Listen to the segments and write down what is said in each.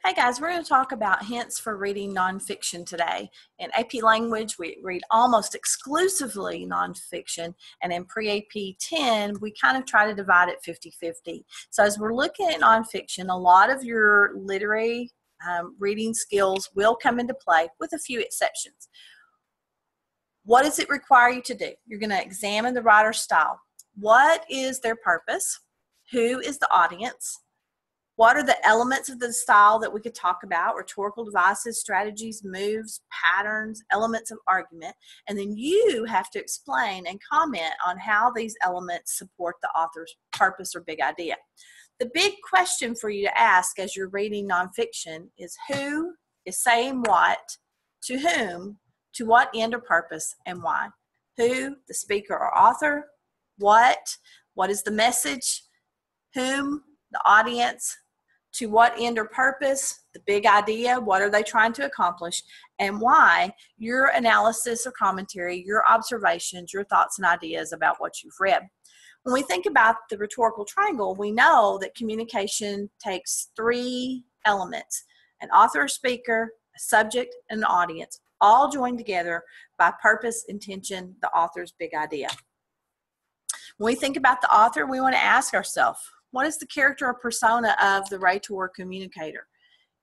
Hey guys, we're going to talk about hints for reading nonfiction today. In AP Language, we read almost exclusively nonfiction, and in Pre-AP 10, we kind of try to divide it 50-50. So as we're looking at nonfiction, a lot of your literary reading skills will come into play with a few exceptions. What does it require you to do? You're going to examine the writer's style. What is their purpose? Who is the audience? What are the elements of the style that we could talk about? Rhetorical devices, strategies, moves, patterns, elements of argument. And then you have to explain and comment on how these elements support the author's purpose or big idea. The big question for you to ask as you're reading nonfiction is who is saying what, to whom, to what end or purpose, and why. Who, the speaker or author, what is the message, whom, the audience, to what end or purpose, the big idea, what are they trying to accomplish, and why, your analysis or commentary, your observations, your thoughts and ideas about what you've read. When we think about the rhetorical triangle, we know that communication takes three elements: an author or speaker, a subject, and an audience, all joined together by purpose, intention, the author's big idea. When we think about the author, we want to ask ourselves, what is the character or persona of the rhetor communicator?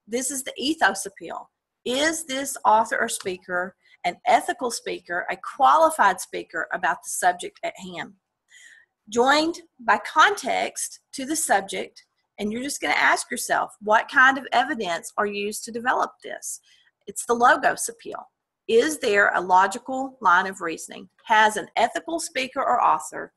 This is the ethos appeal. Is this author or speaker an ethical speaker, a qualified speaker about the subject at hand? Joined by context to the subject, and you're just going to ask yourself, what kind of evidence are used to develop this? It's the logos appeal. Is there a logical line of reasoning? Has an ethical speaker or author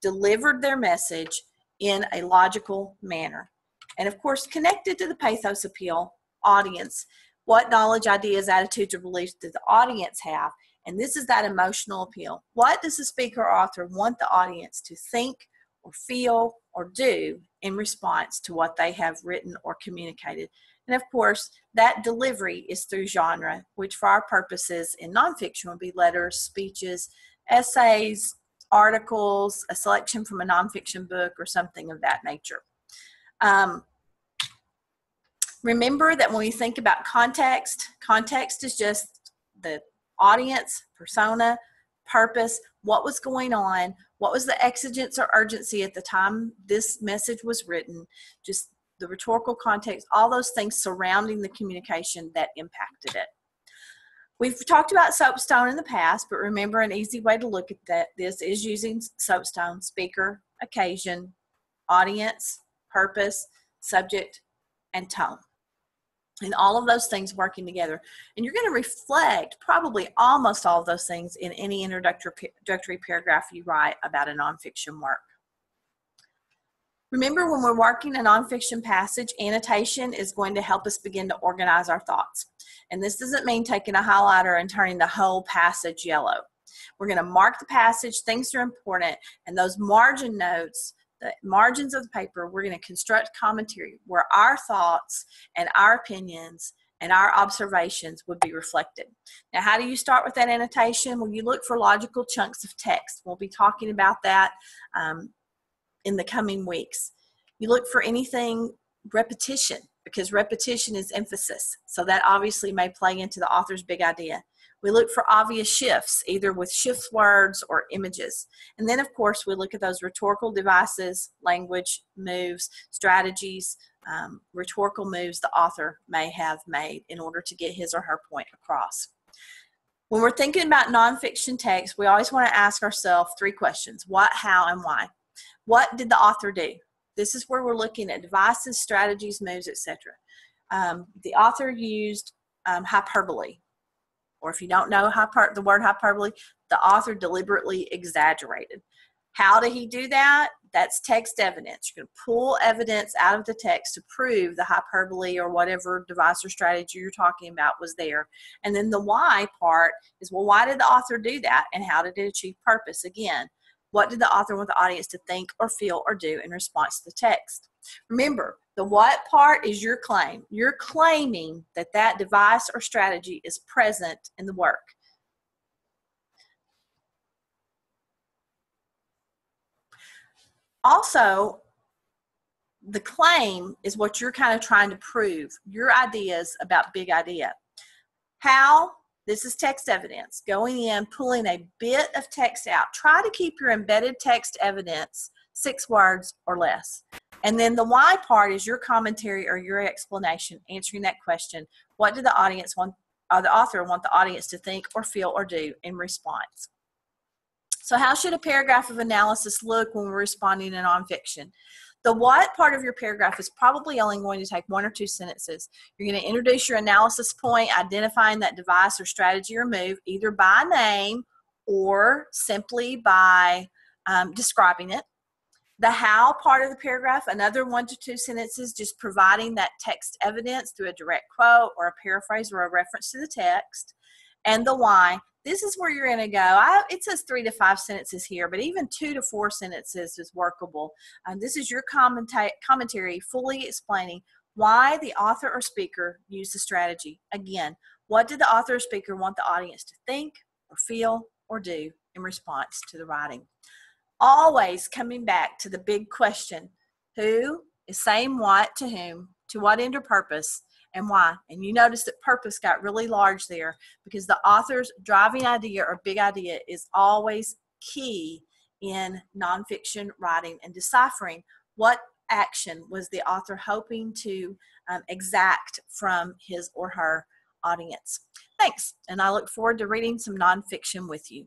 delivered their message in a logical manner? And of course, connected to the pathos appeal, audience, what knowledge, ideas, attitudes, or beliefs does the audience have? And this is that emotional appeal. What does the speaker or author want the audience to think or feel or do in response to what they have written or communicated? And of course, that delivery is through genre, which for our purposes in nonfiction would be letters, speeches, essays, articles, a selection from a nonfiction book, or something of that nature. Remember that when we think about context, context is just the audience, persona, purpose, what was going on, what was the exigence or urgency at the time this message was written, just the rhetorical context, all those things surrounding the communication that impacted it. We've talked about Soapstone in the past, but remember an easy way to look at this is using Soapstone: speaker, occasion, audience, purpose, subject, and tone. And all of those things working together. And you're going to reflect probably almost all of those things in any introductory paragraph you write about a nonfiction work. Remember, when we're working a nonfiction passage, annotation is going to help us begin to organize our thoughts. And this doesn't mean taking a highlighter and turning the whole passage yellow. We're going to mark the passage, things that are important, and those margin notes, the margins of the paper, we're going to construct commentary where our thoughts and our opinions and our observations would be reflected. Now, how do you start with that annotation? Well, you look for logical chunks of text. We'll be talking about that in the coming weeks. You look for anything repetition, because repetition is emphasis. So that obviously may play into the author's big idea. We look for obvious shifts, either with shift words or images. And then, of course, we look at those rhetorical devices, language, moves, strategies, rhetorical moves the author may have made in order to get his or her point across. When we're thinking about nonfiction text, we always want to ask ourselves three questions: what, how, and why. What did the author do? This is where we're looking at devices, strategies, moves, etc. The author used hyperbole. Or if you don't know the word hyperbole, the author deliberately exaggerated. How did he do that? That's text evidence. You're going to pull evidence out of the text to prove the hyperbole or whatever device or strategy you're talking about was there. And then the why part is, well, why did the author do that, and how did it achieve purpose? Again, what did the author want the audience to think or feel or do in response to the text? Remember, the what part is your claim. You're claiming that that device or strategy is present in the work. Also, the claim is what you're kind of trying to prove, your ideas about big idea. How? This is text evidence. Going in, pulling a bit of text out. Try to keep your embedded text evidence 6 words or less. And then the why part is your commentary or your explanation, answering that question. What did the audience want, or the author want the audience to think or feel or do in response? So how should a paragraph of analysis look when we're responding to nonfiction? The what part of your paragraph is probably only going to take 1 or 2 sentences. You're going to introduce your analysis point, identifying that device or strategy or move, either by name or simply by describing it. The how part of the paragraph, another 1 to 2 sentences, just providing that text evidence through a direct quote or a paraphrase or a reference to the text. And the why. This is where you're going to go. It says 3 to 5 sentences here, but even 2 to 4 sentences is workable. This is your commentary fully explaining why the author or speaker used the strategy. Again, what did the author or speaker want the audience to think or feel or do in response to the writing? Always coming back to the big question, who is saying what to whom, to what end or purpose, and why. And you notice that purpose got really large there because the author's driving idea or big idea is always key in nonfiction writing and deciphering what action was the author hoping to exact from his or her audience. Thanks, and I look forward to reading some nonfiction with you.